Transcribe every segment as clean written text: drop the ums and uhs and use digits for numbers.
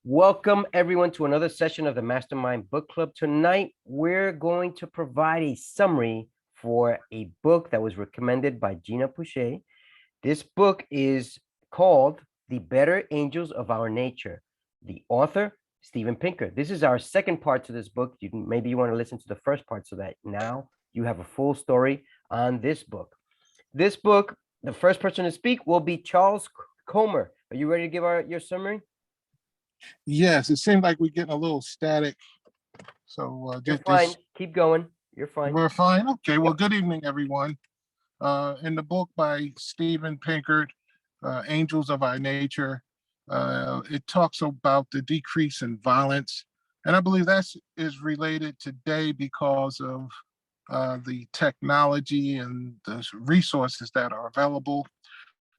Welcome everyone to another session of the Mastermind Book Club. Tonight, we're going to provide a summary for a book that was recommended by Gina Pouchet. This book is called The Better Angels of Our Nature. The author, Steven Pinker. This is our second part to this book. Maybe you want to listen to the first part so that now you have a full story on this book. This book, the first person to speak will be Charles Comer. Are you ready to give your summary? Yes, it seems like we're getting a little static. So You're fine. Keep going. You're fine. We're fine. Okay. Well, good evening, everyone. In the book by Steven Pinker, Angels of Our Nature, it talks about the decrease in violence. And I believe that is related today because of the technology and the resources that are available.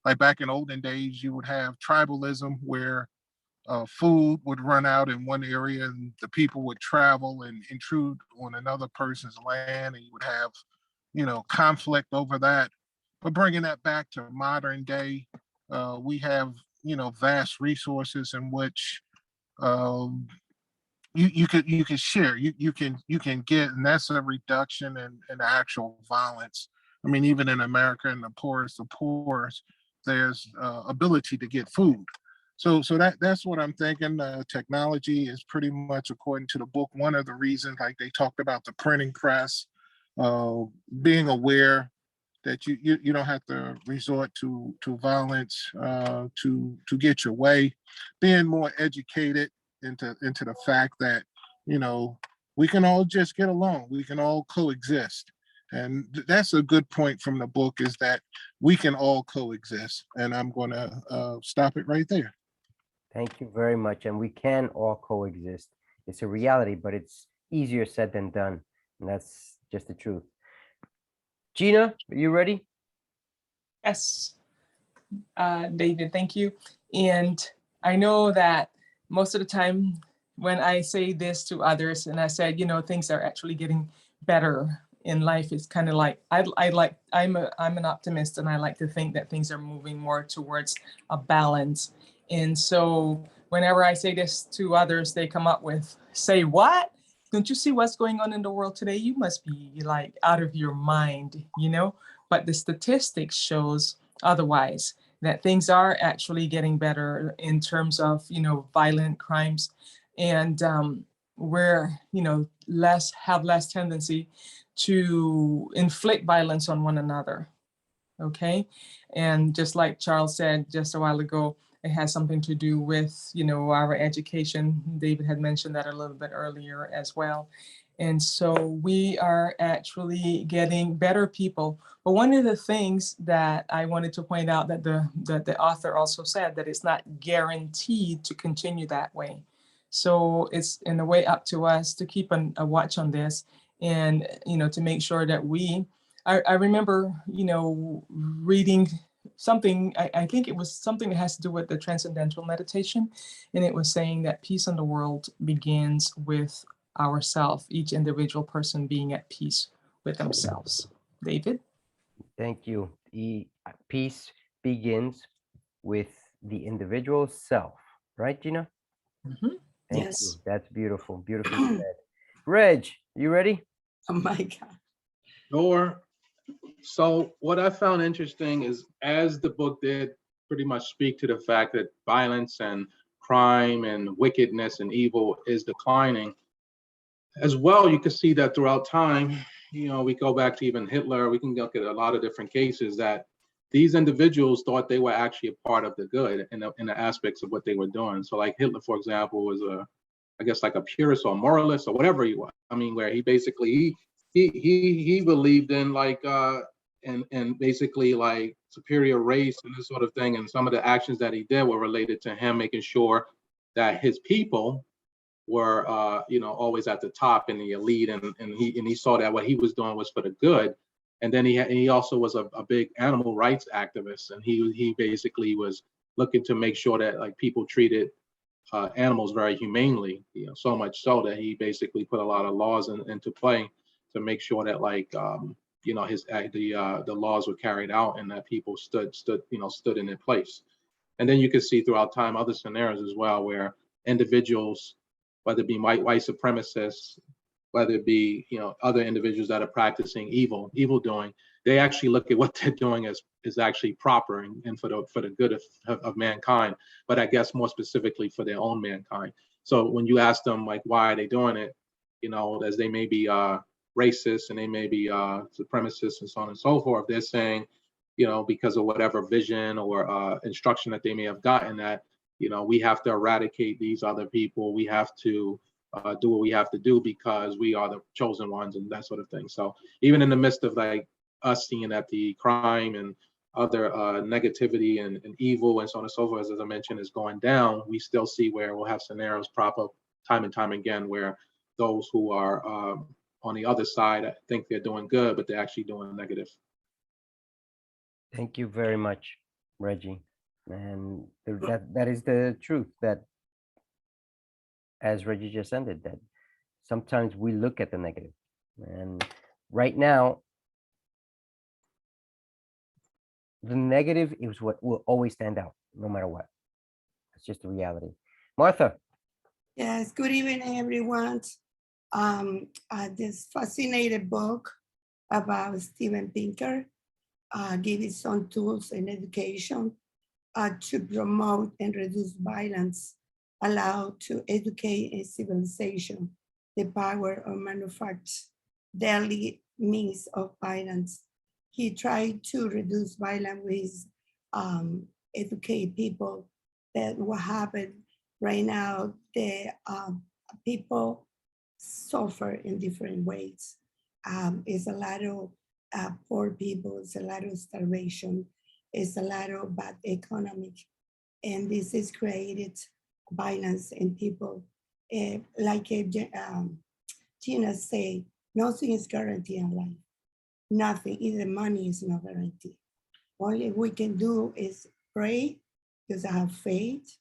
Like back in olden days, you would have tribalism where food would run out in one area and the people would travel and intrude on another person's land, and you would have, conflict over that. But bringing that back to modern day, we have, vast resources in which you could share, you can get, and that's a reduction in actual violence. I mean, even in America, in the poorest of poorest, there's ability to get food. So that's what I'm thinking. Technology is pretty much, according to the book, one of the reasons, like they talked about the printing press, being aware that you don't have to resort to violence to get your way, being more educated into the fact that, we can all just get along, we can all coexist. And that's a good point from the book, is that we can all coexist. And I'm going to stop it right there. Thank you very much. And we can all coexist. It's a reality, but it's easier said than done. And that's just the truth. Gina, are you ready? Yes, David, thank you. And I know that most of the time when I say this to others and I said, things are actually getting better in life, it's kind of like I'm an optimist, and I like to think that things are moving more towards a balance. And so whenever I say this to others, they come up with, say what? Don't you see what's going on in the world today? You must be like out of your mind, But the statistics shows otherwise, that things are actually getting better in terms of, violent crimes. And we're, have less tendency to inflict violence on one another. Okay. And just like Charles said just a while ago, it has something to do with, our education. David had mentioned that a little bit earlier as well. And so we are actually getting better people. But one of the things that I wanted to point out that the author also said, that it's not guaranteed to continue that way. So it's in a way up to us to keep a watch on this, and, to make sure that I remember, reading something, I think it was something that has to do with the transcendental meditation. And it was saying that peace in the world begins with ourselves, each individual person being at peace with themselves. David? Thank you. Peace begins with the individual self, right, Gina? Mm-hmm. Thank you. That's beautiful. Beautifully said. Reg, you ready? Oh my God. Sure. So what I found interesting is, as the book did pretty much speak to the fact that violence and crime and wickedness and evil is declining, as well, you can see that throughout time, we go back to even Hitler, we can look at a lot of different cases that these individuals thought they were actually a part of the good in the aspects of what they were doing. So like Hitler, for example, was I guess like a purist or moralist or whatever he was. I mean, where he basically, he believed in like, and basically like superior race and this sort of thing. And some of the actions that he did were related to him making sure that his people were, always at the top in the elite, and he saw that what he was doing was for the good. And then he also was a big animal rights activist, and he basically was looking to make sure that like people treated animals very humanely, so much so that he basically put a lot of laws into play to make sure that like the laws were carried out and that people stood in their place. And then you can see throughout time other scenarios as well where individuals, whether it be white supremacists, whether it be, you know, other individuals that are practicing evil doing, they actually look at what they're doing as is actually proper and for the good of mankind, but I guess more specifically for their own mankind. So when you ask them like why are they doing it, you know, as they may be racist and they may be supremacists and so on and so forth, they're saying, you know, because of whatever vision or instruction that they may have gotten, that, you know, we have to eradicate these other people, we have to do what we have to do because we are the chosen ones and that sort of thing. So even in the midst of like us seeing that the crime and other negativity and evil and so on and so forth, as I mentioned, is going down, we still see where we'll have scenarios prop up time and time again where those who are on the other side think they're doing good, but they're actually doing negative. Thank you very much, Reggie. And that is the truth, that as Reggie just ended, that sometimes we look at the negative. And right now, the negative is what will always stand out, no matter what. It's just the reality. Martha. Yes, good evening, everyone. This fascinating book about Steven Pinker giving some tools and education to promote and reduce violence, allow to educate a civilization, the power of manufacture daily means of violence. He tried to reduce violence with educate people that what happened right now, the people suffer in different ways. It's a lot of poor people, it's a lot of starvation, it's a lot of bad economic, and this is created violence in people. Like Gina say, nothing is guaranteed in life. Nothing, even money is not guaranteed. Only we can do is pray, because I have faith,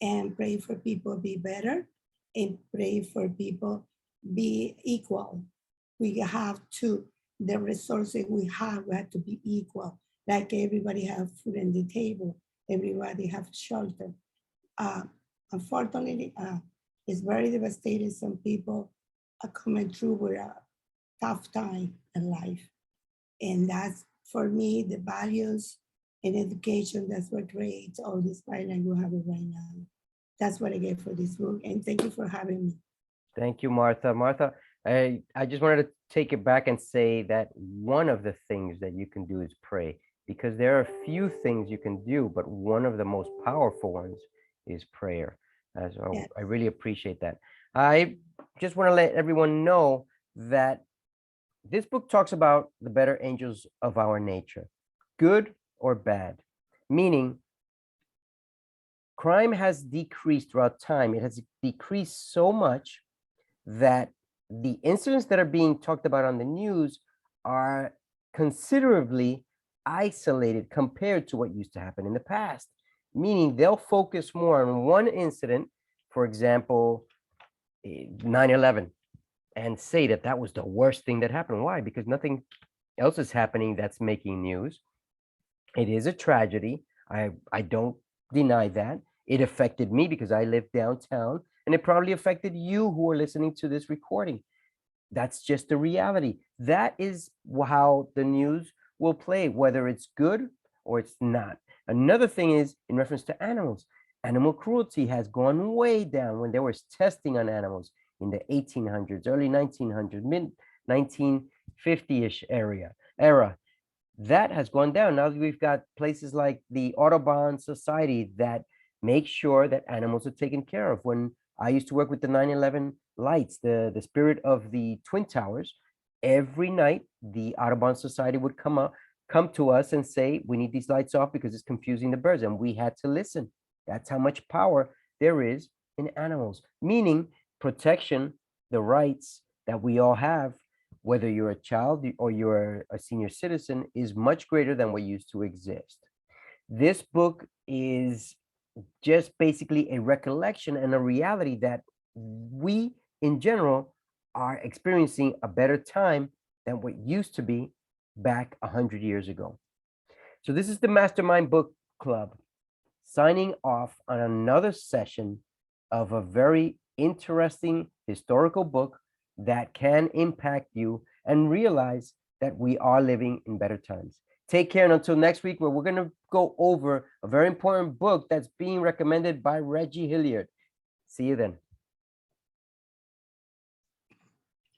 and pray for people be better, and pray for people be equal. We have to, the resources we have to be equal. Like everybody have food on the table, everybody have shelter. Unfortunately, it's very devastating. Some people are coming through with a tough time in life. And that's, for me, the values and education, that's what creates all this violence we have right now. That's what I get for this book. And thank you for having me. Thank you, Martha. Martha, I just wanted to take it back and say that one of the things that you can do is pray, because there are a few things you can do, but one of the most powerful ones is prayer. So Yes. I really appreciate that. I just want to let everyone know that this book talks about the better angels of our nature, good or bad, meaning crime has decreased throughout time. It has decreased so much that the incidents that are being talked about on the news are considerably isolated compared to what used to happen in the past, meaning they'll focus more on one incident, for example, 9/11, and say that that was the worst thing that happened. Why? Because nothing else is happening that's making news. It is a tragedy. I don't deny that. It affected me because I live downtown, and it probably affected you who are listening to this recording. That's just the reality. That is how the news will play, whether it's good or it's not. Another thing is in reference to animals. Animal cruelty has gone way down. When there was testing on animals in the 1800s, early 1900s, mid 1950-ish era, that has gone down. Now we've got places like the Audubon Society that make sure that animals are taken care of. When I used to work with the 9/11 lights, the spirit of the Twin Towers, every night the Audubon Society would come to us and say, we need these lights off because it's confusing the birds. And we had to listen. That's how much power there is in animals, meaning protection, the rights that we all have, whether you're a child or you're a senior citizen, is much greater than what used to exist. This book is just basically a recollection and a reality that we in general are experiencing a better time than what used to be back 100 years ago. So this is the Mastermind Book Club signing off on another session of a very interesting historical book that can impact you and realize that we are living in better times. Take care, and until next week, where we're going to go over a very important book that's being recommended by Reggie Hilliard. See you then.